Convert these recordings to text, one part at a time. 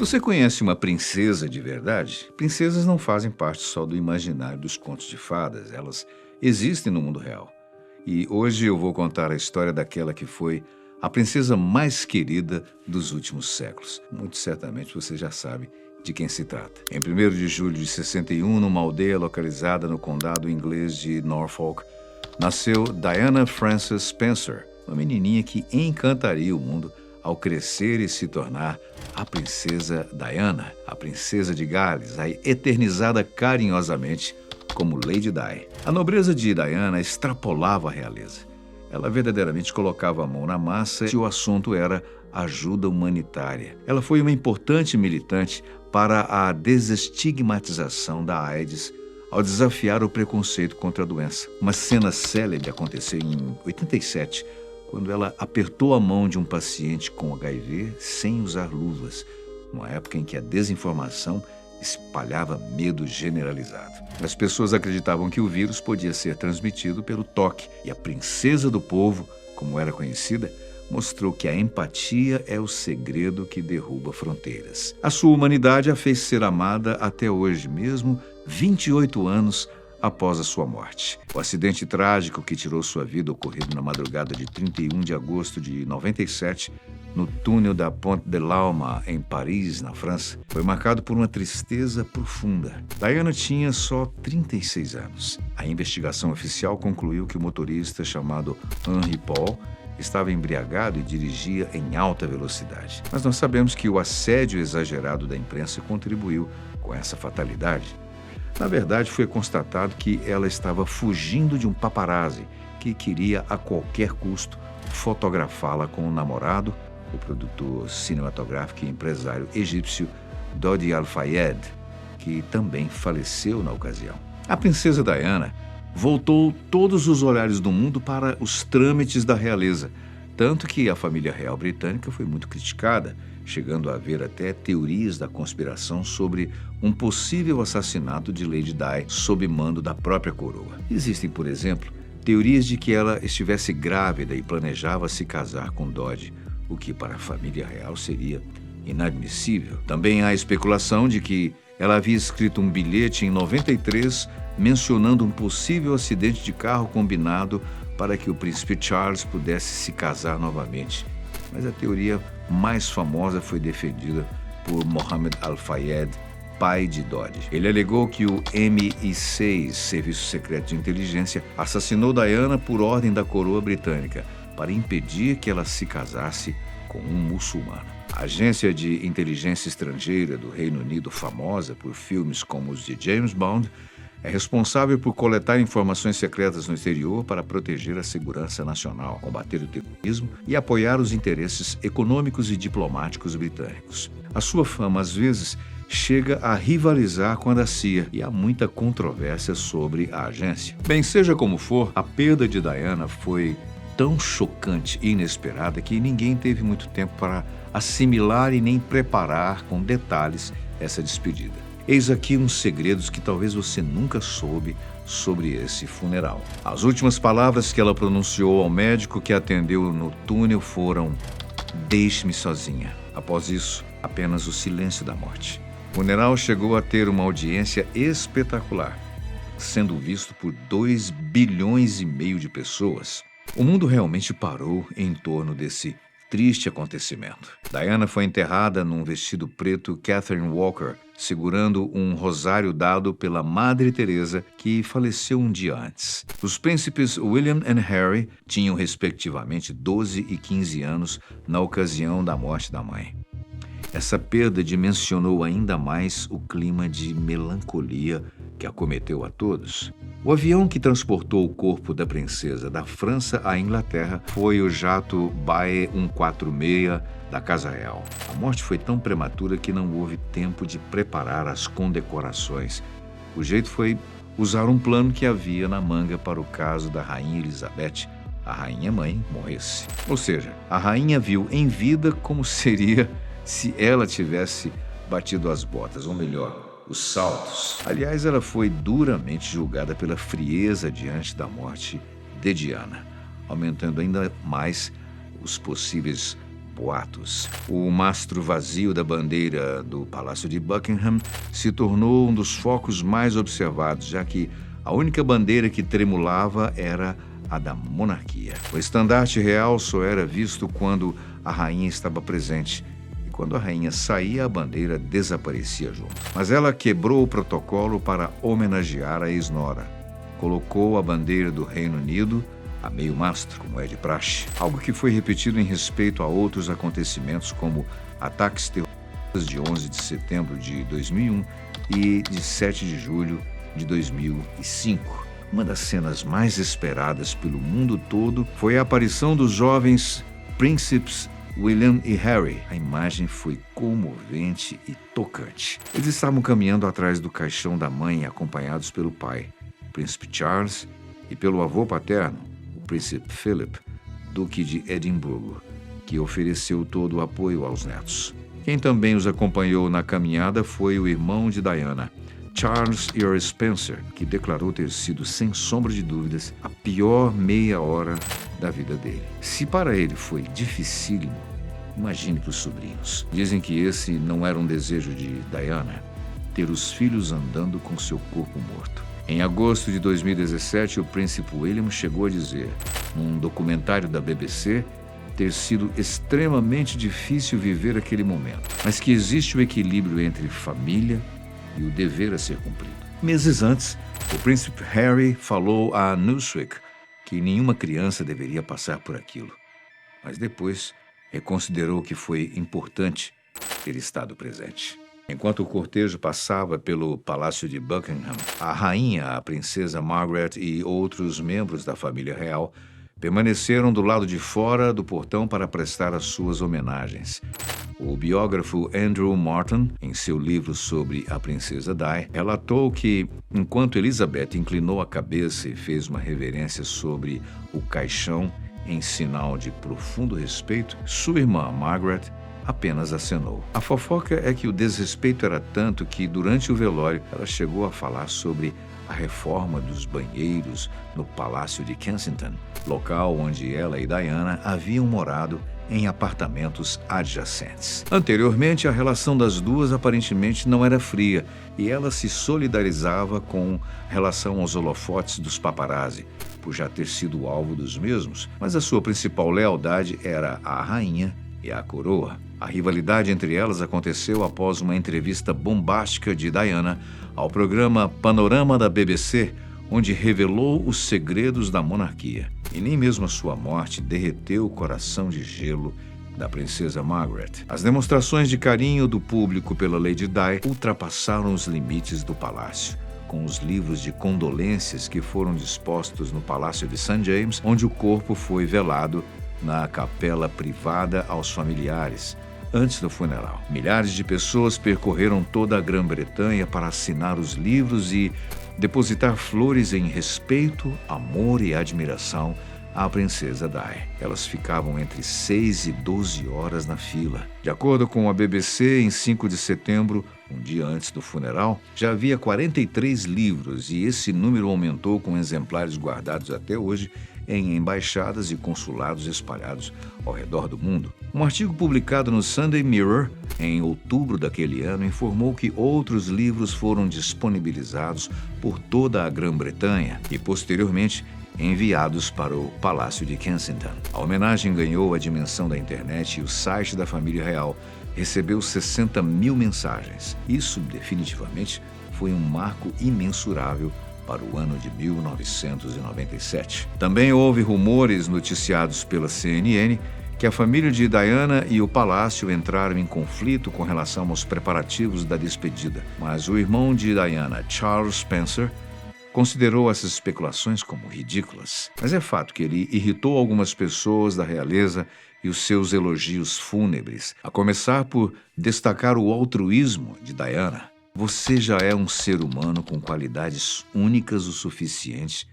Você conhece uma princesa de verdade? Princesas não fazem parte só do imaginário dos contos de fadas, elas existem no mundo real. E hoje eu vou contar a história daquela que foi a princesa mais querida dos últimos séculos. Muito certamente você já sabe de quem se trata. Em 1º de julho de 61, numa aldeia localizada no condado inglês de Norfolk, nasceu Diana Frances Spencer, uma menininha que encantaria o mundo ao crescer e se tornar a princesa Diana, a princesa de Gales, a eternizada carinhosamente como Lady Di. A nobreza de Diana extrapolava a realeza. Ela verdadeiramente colocava a mão na massa e o assunto era ajuda humanitária. Ela foi uma importante militante para a desestigmatização da AIDS ao desafiar o preconceito contra a doença. Uma cena célebre aconteceu em 87, quando ela apertou a mão de um paciente com HIV sem usar luvas, numa época em que a desinformação espalhava medo generalizado. As pessoas acreditavam que o vírus podia ser transmitido pelo toque, e a princesa do povo, como era conhecida, mostrou que a empatia é o segredo que derruba fronteiras. A sua humanidade a fez ser amada até hoje, mesmo 28 anos após a sua morte. O acidente trágico que tirou sua vida, ocorrido na madrugada de 31 de agosto de 97, no túnel da Ponte de l'Alma, em Paris, na França, foi marcado por uma tristeza profunda. Diana tinha só 36 anos. A investigação oficial concluiu que o motorista, chamado Henri Paul, estava embriagado e dirigia em alta velocidade. Mas nós sabemos que o assédio exagerado da imprensa contribuiu com essa fatalidade. Na verdade, foi constatado que ela estava fugindo de um paparazzi que queria a qualquer custo fotografá-la com o namorado, o produtor cinematográfico e empresário egípcio Dodi Al-Fayed, que também faleceu na ocasião. A princesa Diana voltou todos os olhares do mundo para os trâmites da realeza, tanto que a família real britânica foi muito criticada, chegando a haver até teorias da conspiração sobre um possível assassinato de Lady Di sob mando da própria coroa. Existem, por exemplo, teorias de que ela estivesse grávida e planejava se casar com Dodi, o que para a família real seria inadmissível. Também há especulação de que ela havia escrito um bilhete em 93 mencionando um possível acidente de carro combinado para que o príncipe Charles pudesse se casar novamente. Mas a teoria mais famosa foi defendida por Mohammed Al-Fayed, pai de Dodi. Ele alegou que o MI6, Serviço Secreto de Inteligência, assassinou Diana por ordem da coroa britânica para impedir que ela se casasse com um muçulmano. A agência de inteligência estrangeira do Reino Unido, famosa por filmes como os de James Bond, é responsável por coletar informações secretas no exterior para proteger a segurança nacional, combater o terrorismo e apoiar os interesses econômicos e diplomáticos britânicos. A sua fama, às vezes, chega a rivalizar com a da CIA e há muita controvérsia sobre a agência. Bem, seja como for, a perda de Diana foi tão chocante e inesperada que ninguém teve muito tempo para assimilar e nem preparar com detalhes essa despedida. Eis aqui uns segredos que talvez você nunca soube sobre esse funeral. As últimas palavras que ela pronunciou ao médico que atendeu no túnel foram: "Deixe-me sozinha". Após isso, apenas o silêncio da morte. O funeral chegou a ter uma audiência espetacular, sendo visto por 2,5 bilhões de pessoas. O mundo realmente parou em torno desse triste acontecimento. Diana foi enterrada num vestido preto Catherine Walker, segurando um rosário dado pela Madre Teresa, que faleceu um dia antes. Os príncipes William e Harry tinham respectivamente 12 e 15 anos na ocasião da morte da mãe. Essa perda dimensionou ainda mais o clima de melancolia que acometeu a todos. O avião que transportou o corpo da princesa da França à Inglaterra foi o jato Bae 146 da Casa Real. A morte foi tão prematura que não houve tempo de preparar as condecorações. O jeito foi usar um plano que havia na manga para o caso da Rainha Elizabeth, a rainha-mãe, morresse. Ou seja, a rainha viu em vida como seria se ela tivesse batido as botas, ou melhor, os saltos. Aliás, ela foi duramente julgada pela frieza diante da morte de Diana, aumentando ainda mais os possíveis boatos. O mastro vazio da bandeira do Palácio de Buckingham se tornou um dos focos mais observados, já que a única bandeira que tremulava era a da monarquia. O estandarte real só era visto quando a rainha estava presente. E quando a rainha saía, a bandeira desaparecia junto. Mas ela quebrou o protocolo para homenagear a ex-nora. Colocou a bandeira do Reino Unido a meio mastro, como é de praxe. Algo que foi repetido em respeito a outros acontecimentos, como ataques terroristas de 11 de setembro de 2001 e de 7 de julho de 2005. Uma das cenas mais esperadas pelo mundo todo foi a aparição dos jovens príncipes William e Harry. A imagem foi comovente e tocante. Eles estavam caminhando atrás do caixão da mãe, acompanhados pelo pai, Príncipe Charles, e pelo avô paterno, o Príncipe Philip, Duque de Edimburgo, que ofereceu todo o apoio aos netos. Quem também os acompanhou na caminhada foi o irmão de Diana, Charles Earl Spencer, que declarou ter sido, sem sombra de dúvidas, a pior meia hora da vida dele. Se para ele foi dificílimo, imagine para os sobrinhos. Dizem que esse não era um desejo de Diana, ter os filhos andando com seu corpo morto. Em agosto de 2017, o príncipe William chegou a dizer, num documentário da BBC, ter sido extremamente difícil viver aquele momento, mas que existe o equilíbrio entre família e o dever a ser cumprido. Meses antes, o príncipe Harry falou a Newsweek que nenhuma criança deveria passar por aquilo, mas depois reconsiderou que foi importante ter estado presente. Enquanto o cortejo passava pelo Palácio de Buckingham, a rainha, a princesa Margaret e outros membros da família real permaneceram do lado de fora do portão para prestar as suas homenagens. O biógrafo Andrew Martin, em seu livro sobre a princesa Di, relatou que, enquanto Elizabeth inclinou a cabeça e fez uma reverência sobre o caixão em sinal de profundo respeito, sua irmã Margaret apenas acenou. A fofoca é que o desrespeito era tanto que, durante o velório, ela chegou a falar sobre a reforma dos banheiros no Palácio de Kensington, local onde ela e Diana haviam morado em apartamentos adjacentes. Anteriormente, a relação das duas aparentemente não era fria e ela se solidarizava com relação aos holofotes dos paparazzi, por já ter sido alvo dos mesmos, mas a sua principal lealdade era à rainha e à coroa. A rivalidade entre elas aconteceu após uma entrevista bombástica de Diana ao programa Panorama da BBC, onde revelou os segredos da monarquia. E nem mesmo a sua morte derreteu o coração de gelo da princesa Margaret. As demonstrações de carinho do público pela Lady Di ultrapassaram os limites do palácio, com os livros de condolências que foram dispostos no Palácio de St. James, onde o corpo foi velado na capela privada aos familiares, antes do funeral. Milhares de pessoas percorreram toda a Grã-Bretanha para assinar os livros e depositar flores em respeito, amor e admiração à princesa Di. Elas ficavam entre 6 e 12 horas na fila. De acordo com a BBC, em 5 de setembro, um dia antes do funeral, já havia 43 livros e esse número aumentou com exemplares guardados até hoje em embaixadas e consulados espalhados ao redor do mundo. Um artigo publicado no Sunday Mirror, em outubro daquele ano, informou que outros livros foram disponibilizados por toda a Grã-Bretanha e, posteriormente, enviados para o Palácio de Kensington. A homenagem ganhou a dimensão da internet e o site da família real recebeu 60 mil mensagens. Isso, definitivamente, foi um marco imensurável para o ano de 1997. Também houve rumores noticiados pela CNN que a família de Diana e o palácio entraram em conflito com relação aos preparativos da despedida, mas o irmão de Diana, Charles Spencer, considerou essas especulações como ridículas. Mas é fato que ele irritou algumas pessoas da realeza e os seus elogios fúnebres, a começar por destacar o altruísmo de Diana. Você já é um ser humano com qualidades únicas o suficiente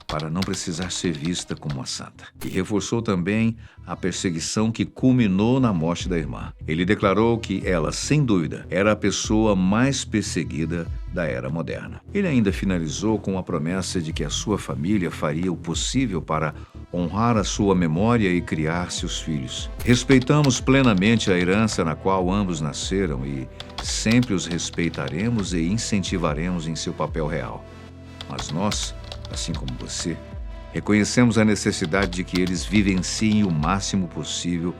para não precisar ser vista como uma santa. E reforçou também a perseguição que culminou na morte da irmã. Ele declarou que ela, sem dúvida, era a pessoa mais perseguida da era moderna. Ele ainda finalizou com a promessa de que a sua família faria o possível para honrar a sua memória e criar seus filhos. Respeitamos plenamente a herança na qual ambos nasceram e sempre os respeitaremos e incentivaremos em seu papel real. Mas nós, assim como você, reconhecemos a necessidade de que eles vivenciem o máximo possível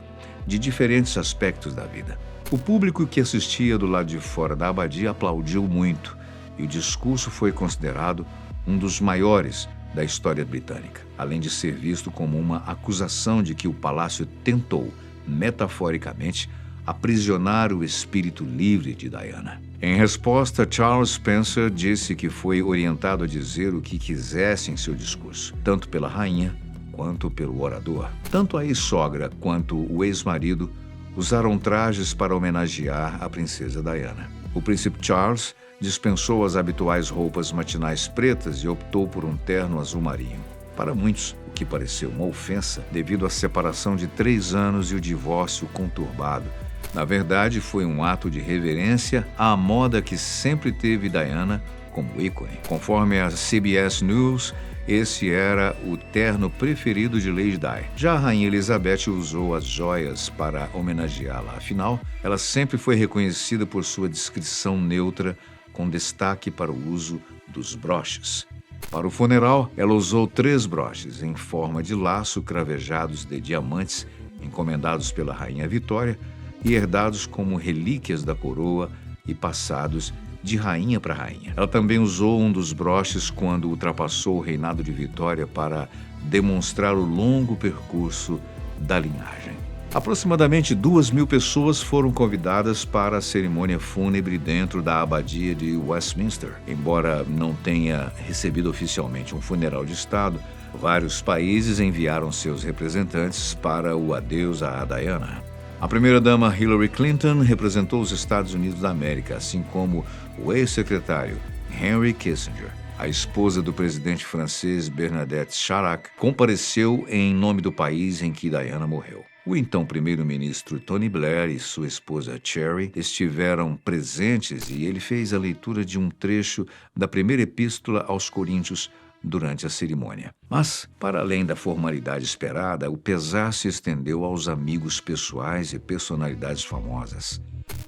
de diferentes aspectos da vida. O público que assistia do lado de fora da abadia aplaudiu muito e o discurso foi considerado um dos maiores da história britânica, além de ser visto como uma acusação de que o palácio tentou, metaforicamente, aprisionar o espírito livre de Diana. Em resposta, Charles Spencer disse que foi orientado a dizer o que quisesse em seu discurso, tanto pela rainha quanto pelo orador. Tanto a ex-sogra quanto o ex-marido usaram trajes para homenagear a princesa Diana. O príncipe Charles dispensou as habituais roupas matinais pretas e optou por um terno azul marinho. Para muitos, o que pareceu uma ofensa devido à separação de 3 anos e o divórcio conturbado. Na verdade, foi um ato de reverência à moda que sempre teve Diana como ícone. Conforme a CBS News, esse era o terno preferido de Lady Di. Já a Rainha Elizabeth usou as joias para homenageá-la. Afinal, ela sempre foi reconhecida por sua discrição neutra, com destaque para o uso dos broches. Para o funeral, ela usou 3 broches em forma de laço cravejados de diamantes encomendados pela Rainha Vitória e herdados como relíquias da coroa e passados de rainha para rainha. Ela também usou um dos broches quando ultrapassou o reinado de Vitória para demonstrar o longo percurso da linhagem. Aproximadamente 2.000 pessoas foram convidadas para a cerimônia fúnebre dentro da abadia de Westminster. Embora não tenha recebido oficialmente um funeral de Estado, vários países enviaram seus representantes para o adeus a Diana. A primeira-dama Hillary Clinton representou os Estados Unidos da América, assim como o ex-secretário Henry Kissinger. A esposa do presidente francês Bernadette Chirac compareceu em nome do país em que Diana morreu. O então primeiro-ministro Tony Blair e sua esposa Cherry estiveram presentes e ele fez a leitura de um trecho da primeira epístola aos Coríntios durante a cerimônia. Mas, para além da formalidade esperada, o pesar se estendeu aos amigos pessoais e personalidades famosas.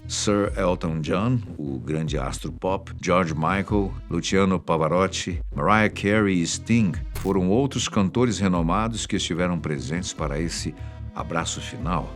Sir Elton John, o grande astro pop, George Michael, Luciano Pavarotti, Mariah Carey e Sting foram outros cantores renomados que estiveram presentes para esse abraço final,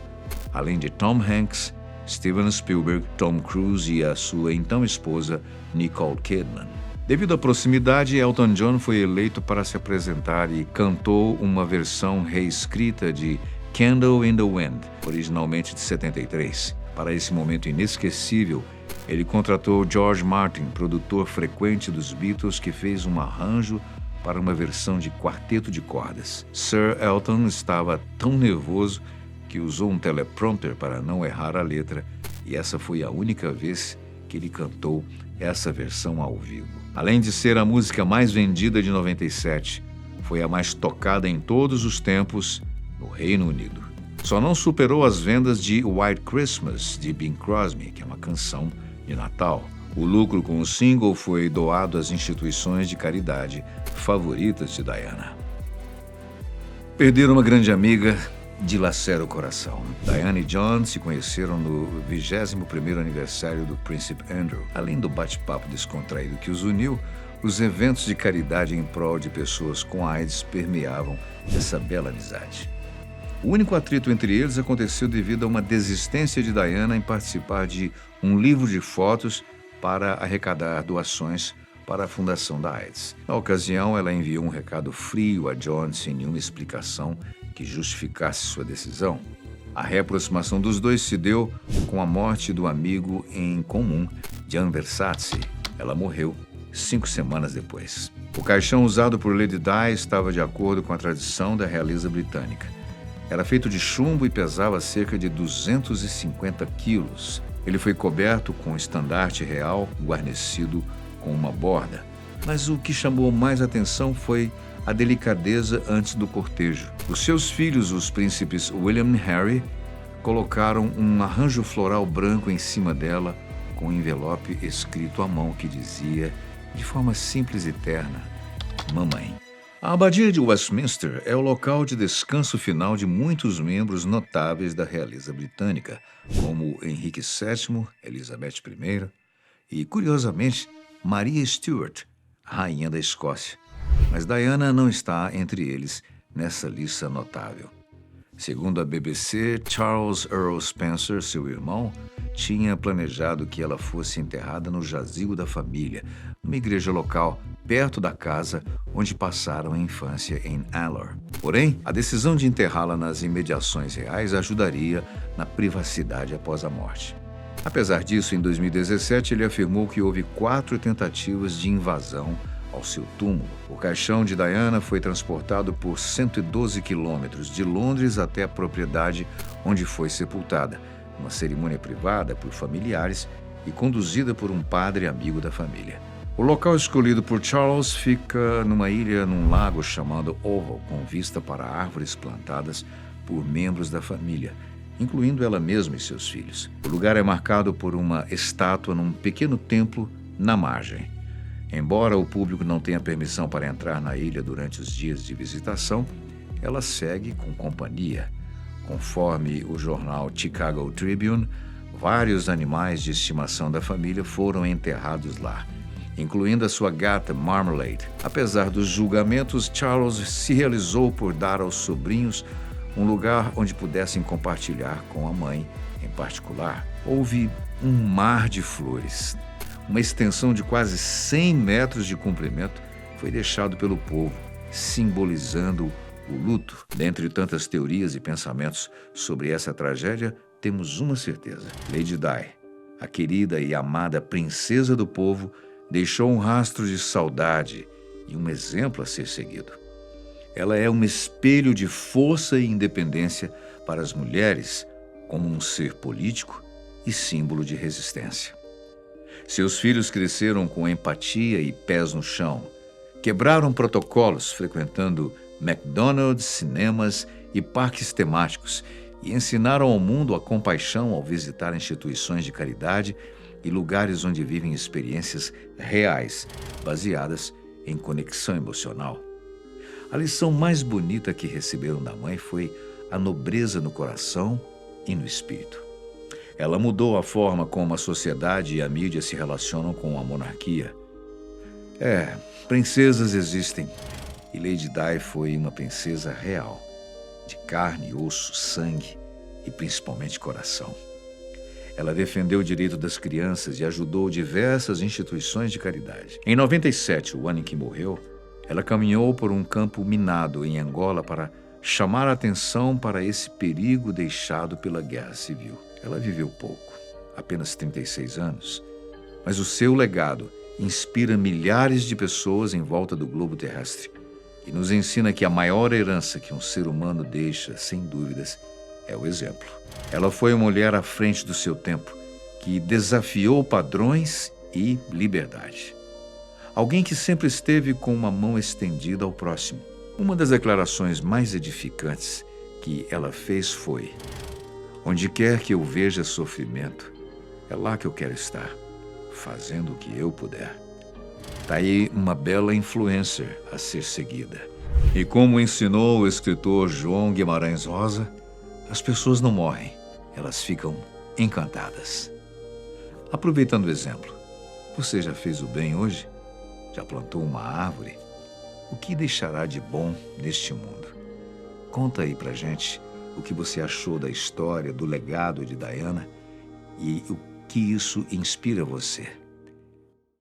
além de Tom Hanks, Steven Spielberg, Tom Cruise e a sua então esposa Nicole Kidman. Devido à proximidade, Elton John foi eleito para se apresentar e cantou uma versão reescrita de Candle in the Wind, originalmente de 73. Para esse momento inesquecível, ele contratou George Martin, produtor frequente dos Beatles, que fez um arranjo para uma versão de quarteto de cordas. Sir Elton estava tão nervoso que usou um teleprompter para não errar a letra, e essa foi a única vez que ele cantou essa versão ao vivo. Além de ser a música mais vendida de 97, foi a mais tocada em todos os tempos no Reino Unido. Só não superou as vendas de White Christmas, de Bing Crosby, que é uma canção de Natal. O lucro com o single foi doado às instituições de caridade favoritas de Diana. Perder uma grande amiga dilacera o coração. Diana e John se conheceram no 21º aniversário do Príncipe Andrew. Além do bate-papo descontraído que os uniu, os eventos de caridade em prol de pessoas com AIDS permeavam essa bela amizade. O único atrito entre eles aconteceu devido a uma desistência de Diana em participar de um livro de fotos para arrecadar doações para a Fundação da AIDS. Na ocasião, ela enviou um recado frio a John sem nenhuma explicação que justificasse sua decisão. A reaproximação dos dois se deu com a morte do amigo em comum, Gian Versace. Ela morreu 5 semanas depois. O caixão usado por Lady Di estava de acordo com a tradição da realeza britânica. Era feito de chumbo e pesava cerca de 250 quilos. Ele foi coberto com um estandarte real, guarnecido com uma borda. Mas o que chamou mais atenção foi a delicadeza antes do cortejo. Os seus filhos, os príncipes William e Harry, colocaram um arranjo floral branco em cima dela, com um envelope escrito à mão que dizia, de forma simples e terna, "Mamãe". A Abadia de Westminster é o local de descanso final de muitos membros notáveis da realeza britânica, como Henrique VII, Elizabeth I e, curiosamente, Maria Stuart, rainha da Escócia. Mas Diana não está entre eles nessa lista notável. Segundo a BBC, Charles Earl Spencer, seu irmão, tinha planejado que ela fosse enterrada no jazigo da família, numa igreja local, perto da casa onde passaram a infância em Alor. Porém, a decisão de enterrá-la nas imediações reais ajudaria na privacidade após a morte. Apesar disso, em 2017, ele afirmou que houve 4 tentativas de invasão ao seu túmulo. O caixão de Diana foi transportado por 112 quilômetros de Londres até a propriedade onde foi sepultada, uma cerimônia privada por familiares e conduzida por um padre amigo da família. O local escolhido por Charles fica numa ilha num lago chamado Oval, com vista para árvores plantadas por membros da família, incluindo ela mesma e seus filhos. O lugar é marcado por uma estátua num pequeno templo na margem. Embora o público não tenha permissão para entrar na ilha durante os dias de visitação, ela segue com companhia. Conforme o jornal Chicago Tribune, vários animais de estimação da família foram enterrados lá, incluindo a sua gata Marmalade. Apesar dos julgamentos, Charles se realizou por dar aos sobrinhos um lugar onde pudessem compartilhar com a mãe, em particular. Houve um mar de flores. Uma extensão de quase 100 metros de comprimento foi deixado pelo povo, simbolizando o luto. Dentre tantas teorias e pensamentos sobre essa tragédia, temos uma certeza. Lady Di, a querida e amada princesa do povo, deixou um rastro de saudade e um exemplo a ser seguido. Ela é um espelho de força e independência para as mulheres, como um ser político e símbolo de resistência. Seus filhos cresceram com empatia e pés no chão. Quebraram protocolos, frequentando McDonald's, cinemas e parques temáticos, e ensinaram ao mundo a compaixão ao visitar instituições de caridade e lugares onde vivem experiências reais, baseadas em conexão emocional. A lição mais bonita que receberam da mãe foi a nobreza no coração e no espírito. Ela mudou a forma como a sociedade e a mídia se relacionam com a monarquia. Princesas existem, e Lady Di foi uma princesa real, de carne, osso, sangue e principalmente coração. Ela defendeu o direito das crianças e ajudou diversas instituições de caridade. Em 97, o ano em que morreu, ela caminhou por um campo minado em Angola para chamar a atenção para esse perigo deixado pela Guerra Civil. Ela viveu pouco, apenas 36 anos, mas o seu legado inspira milhares de pessoas em volta do globo terrestre e nos ensina que a maior herança que um ser humano deixa, sem dúvidas, é o exemplo. Ela foi uma mulher à frente do seu tempo, que desafiou padrões e liberdade. Alguém que sempre esteve com uma mão estendida ao próximo. Uma das declarações mais edificantes que ela fez foi: onde quer que eu veja sofrimento, é lá que eu quero estar, fazendo o que eu puder. Tá aí uma bela influencer a ser seguida. E como ensinou o escritor João Guimarães Rosa, as pessoas não morrem, elas ficam encantadas. Aproveitando o exemplo, você já fez o bem hoje? Já plantou uma árvore? O que deixará de bom neste mundo? Conta aí pra gente o que você achou da história, do legado de Diana e o que isso inspira você.